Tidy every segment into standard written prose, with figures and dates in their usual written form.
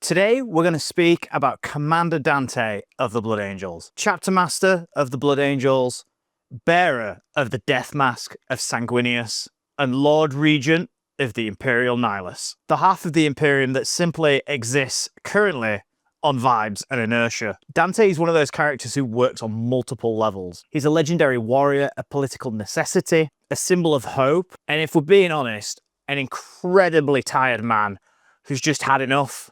Today, we're going to speak about Commander Dante of the Blood Angels, Chapter Master of the Blood Angels, Bearer of the Death Mask of Sanguinius, and Lord Regent of the Imperium Nihilus, the half of the Imperium that simply exists currently on vibes and inertia. Dante is one of those characters who works on multiple levels. He's a legendary warrior, a political necessity, a symbol of hope, and if we're being honest, an incredibly tired man who's just had enough.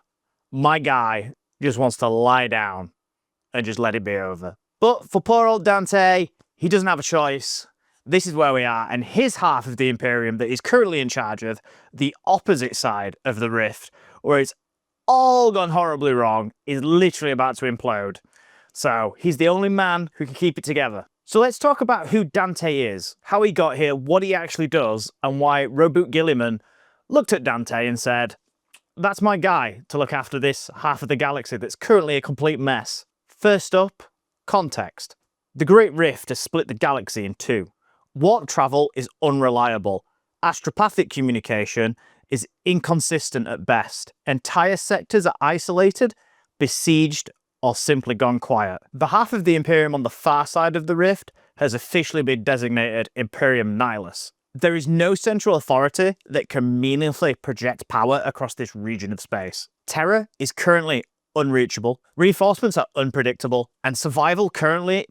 My guy just wants to lie down and just let it be over. But for poor old Dante, he doesn't have a choice. This is where we are, and his half of the Imperium that he's currently in charge of, the opposite side of the rift, where it's all gone horribly wrong, is literally about to implode. So he's the only man who can keep it together. So let's talk about who Dante is, how he got here, what he actually does, and why Roboute Guilliman looked at Dante and said, that's my guy to look after this half of the galaxy that's currently a complete mess. First up, context. The Great Rift has split the galaxy in two. Warp travel is unreliable. Astropathic communication is inconsistent at best. Entire sectors are isolated, besieged, or simply gone quiet. The half of the Imperium on the far side of the Rift has officially been designated Imperium Nihilus. There is no central authority that can meaningfully project power across this region of space. Terra is currently unreachable, reinforcements are unpredictable, and survival currently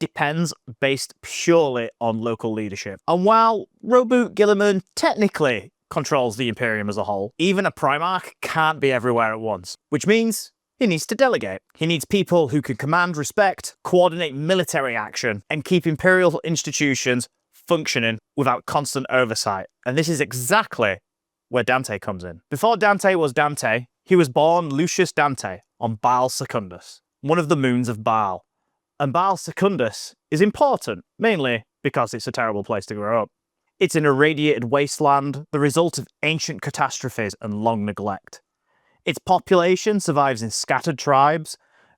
depends based purely on local leadership. And while Roboute Guilliman technically controls the Imperium as a whole, even a Primarch can't be everywhere at once, which means he needs to delegate. He needs people who can command respect, coordinate military action, and keep Imperial institutions functioning without constant oversight. And this is exactly where Dante comes in. Before Dante was Dante, he was born Lucius Dante on Baal Secundus, one of the moons of Baal. And Baal Secundus is important, mainly because it's a terrible place to grow up. It's an irradiated wasteland, the result of ancient catastrophes and long neglect. Its population survives in scattered tribes,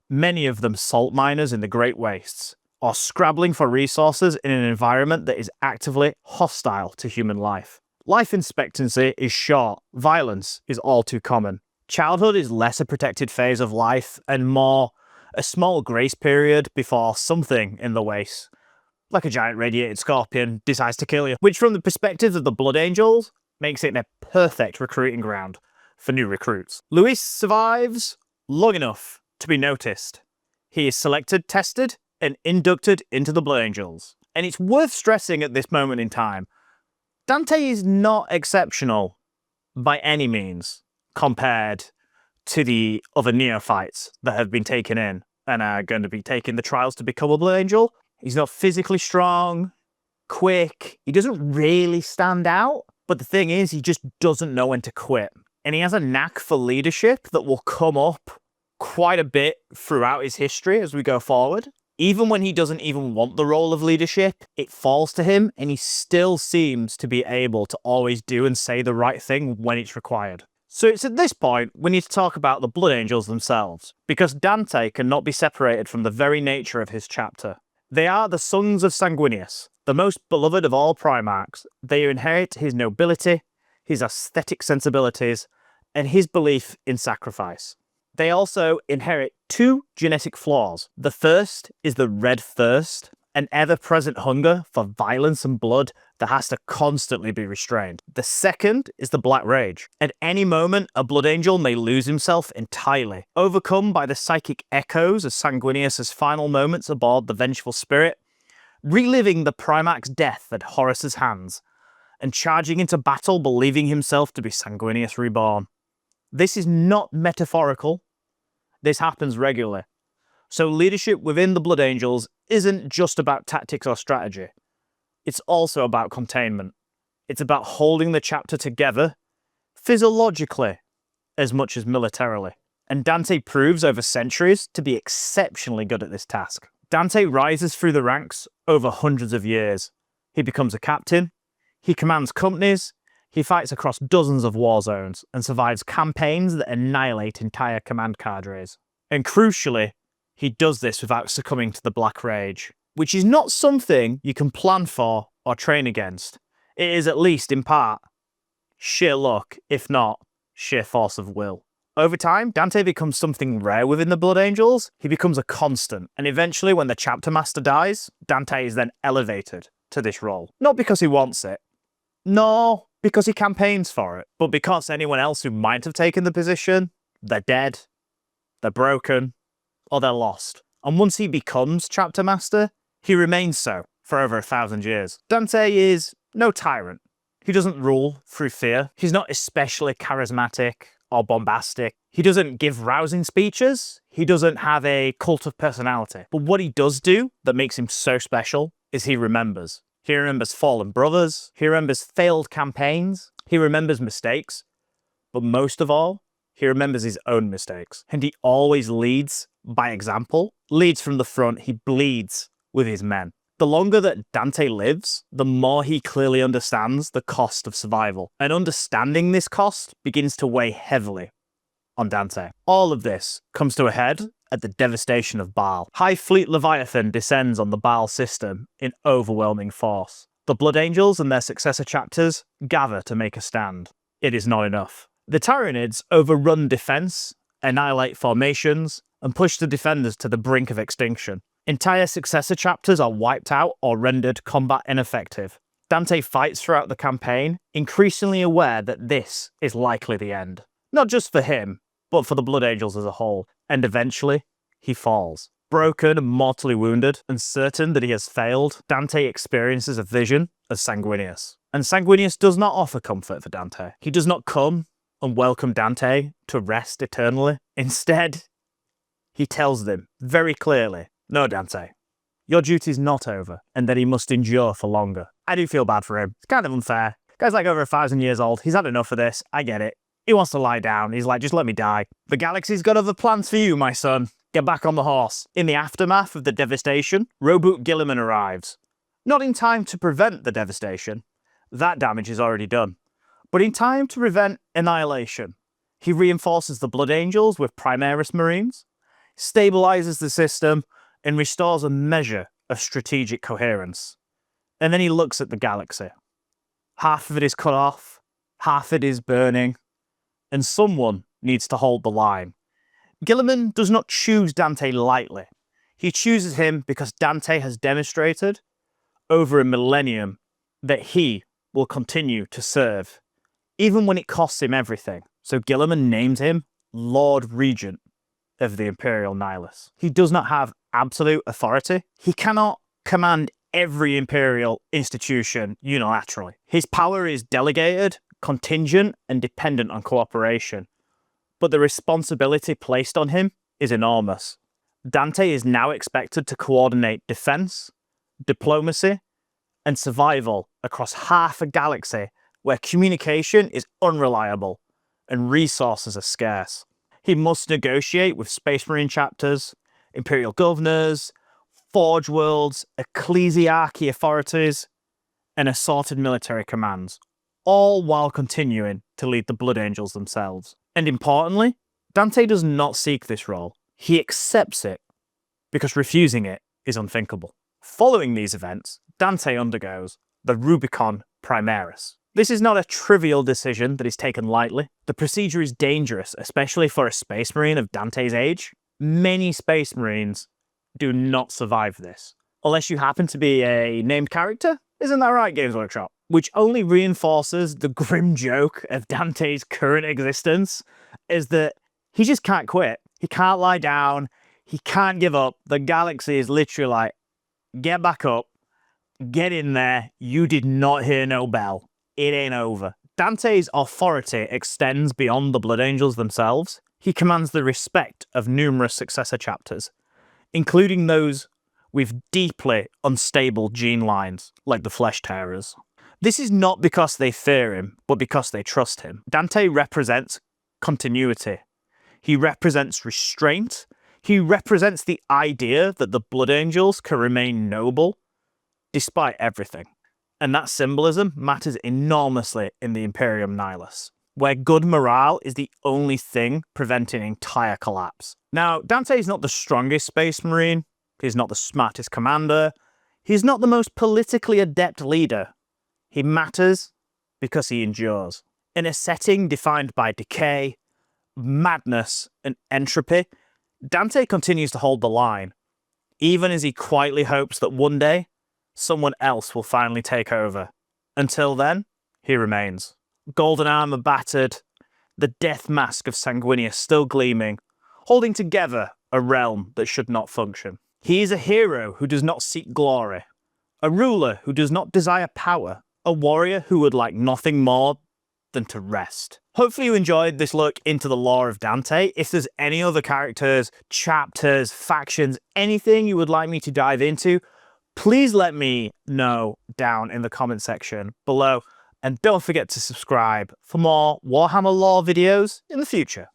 many of them salt miners in the Great Wastes, or scrabbling for resources in an environment that is actively hostile to human life. Life expectancy is short, violence is all too common. Childhood is less a protected phase of life and more a small grace period before something in the waste, like a giant radiated scorpion, decides to kill you, which from the perspective of the Blood Angels makes it a perfect recruiting ground for new recruits. Luis survives long enough to be noticed. He is selected, tested, and inducted into the Blood Angels. And it's worth stressing at this moment in time, Dante is not exceptional by any means compared to the other neophytes that have been taken in and are going to be taking the trials to become a Blood Angel. He's not physically strong, quick, he doesn't really stand out, but the thing is, he just doesn't know when to quit. And he has a knack for leadership that will come up quite a bit throughout his history as we go forward. Even when he doesn't even want the role of leadership, it falls to him and he still seems to be able to always do and say the right thing when it's required. So it's at this point we need to talk about the Blood Angels themselves, because Dante cannot be separated from the very nature of his chapter. They are the sons of Sanguinius, the most beloved of all Primarchs. They inherit his nobility, his aesthetic sensibilities, and his belief in sacrifice. They also inherit two genetic flaws. The first is the red thirst, an ever-present hunger for violence and blood that has to constantly be restrained. The second is the black rage. At any moment, a Blood Angel may lose himself entirely, overcome by the psychic echoes of Sanguinius' final moments aboard the Vengeful Spirit, reliving the Primarch's death at Horus's hands, and charging into battle believing himself to be Sanguinius reborn. This is not metaphorical. This happens regularly. So leadership within the Blood Angels isn't just about tactics or strategy. It's also about containment. It's about holding the chapter together, physiologically, as much as militarily. And Dante proves over centuries to be exceptionally good at this task. Dante rises through the ranks over hundreds of years. He becomes a captain, he commands companies, he fights across dozens of war zones and survives campaigns that annihilate entire command cadres. And crucially, he does this without succumbing to the Black Rage, which is not something you can plan for or train against. It is, at least in part, sheer luck, if not sheer force of will. Over time, Dante becomes something rare within the Blood Angels. He becomes a constant, and eventually when the chapter master dies, Dante is then elevated to this role. Not because he wants it, no, because he campaigns for it, but because anyone else who might have taken the position, they're dead, they're broken, or they're lost. And once he becomes chapter master, he remains so for over 1,000 years. Dante is no tyrant. He doesn't rule through fear. He's not especially charismatic or bombastic. He doesn't give rousing speeches. He doesn't have a cult of personality. But what he does do that makes him so special is he remembers. He remembers fallen brothers. He remembers failed campaigns. He remembers mistakes. But most of all, he remembers his own mistakes. And he always leads by example, leads from the front. He bleeds with his men. The longer that Dante lives, the more he clearly understands the cost of survival. And understanding this cost begins to weigh heavily on Dante. All of this comes to a head at the Devastation of Baal. High Fleet Leviathan descends on the Baal system in overwhelming force. The Blood Angels and their successor chapters gather to make a stand. It is not enough. The Tyranids overrun defense, annihilate formations, and push the defenders to the brink of extinction. Entire successor chapters are wiped out or rendered combat ineffective. Dante fights throughout the campaign, increasingly aware that this is likely the end. Not just for him, but for the Blood Angels as a whole. And eventually, he falls. Broken and mortally wounded, and certain that he has failed, Dante experiences a vision of Sanguinius. And Sanguinius does not offer comfort for Dante. He does not come and welcome Dante to rest eternally. Instead, he tells them very clearly, no, Dante, your duty's not over, and that he must endure for longer. I do feel bad for him. It's kind of unfair. Guy's like over 1,000 years old. He's had enough of this. I get it. He wants to lie down. He's like, just let me die. The galaxy's got other plans for you, my son. Get back on the horse. In the aftermath of the devastation, Roboute Guilliman arrives. Not in time to prevent the devastation. That damage is already done. But in time to prevent annihilation. He reinforces the Blood Angels with Primaris Marines, stabilizes the system, and restores a measure of strategic coherence. And then he looks at the galaxy. Half of it is cut off, half it is burning, and someone needs to hold the line. Guilliman does not choose Dante lightly. He chooses him because Dante has demonstrated over a millennium that he will continue to serve, even when it costs him everything. So Guilliman names him Lord Regent of the Imperial Nihilus. He does not have absolute authority. He cannot command every imperial institution unilaterally. His power is delegated, contingent, and dependent on cooperation. But the responsibility placed on him is enormous. Dante is now expected to coordinate defense, diplomacy, and survival across half a galaxy where communication is unreliable and resources are scarce. He must negotiate with Space Marine chapters, Imperial governors, Forge Worlds, ecclesiarchy authorities, and assorted military commands, all while continuing to lead the Blood Angels themselves. And importantly, Dante does not seek this role. He accepts it, because refusing it is unthinkable. Following these events, Dante undergoes the Rubicon Primaris. This is not a trivial decision that is taken lightly. The procedure is dangerous, especially for a Space Marine of Dante's age. Many Space Marines do not survive this. Unless you happen to be a named character, isn't that right, Games Workshop? Which only reinforces the grim joke of Dante's current existence, is that he just can't quit. He can't lie down. He can't give up. The galaxy is literally like, get back up, get in there. You did not hear no bell. It ain't over. Dante's authority extends beyond the Blood Angels themselves. He commands the respect of numerous successor chapters, including those with deeply unstable gene lines, like the Flesh Tearers. This is not because they fear him, but because they trust him. Dante represents continuity. He represents restraint. He represents the idea that the Blood Angels can remain noble despite everything. And that symbolism matters enormously in the Imperium Nihilus, where good morale is the only thing preventing entire collapse. Now, Dante is not the strongest Space Marine, he's not the smartest commander, he's not the most politically adept leader. He matters because he endures. In a setting defined by decay, madness, and entropy, Dante continues to hold the line, even as he quietly hopes that one day, someone else will finally take over. Until then, he remains. Golden armour battered, the Death Mask of Sanguinius still gleaming, holding together a realm that should not function. He is a hero who does not seek glory, a ruler who does not desire power, a warrior who would like nothing more than to rest. Hopefully you enjoyed this look into the lore of Dante. If there's any other characters, chapters, factions, anything you would like me to dive into, please let me know down in the comment section below. And don't forget to subscribe for more Warhammer lore videos in the future.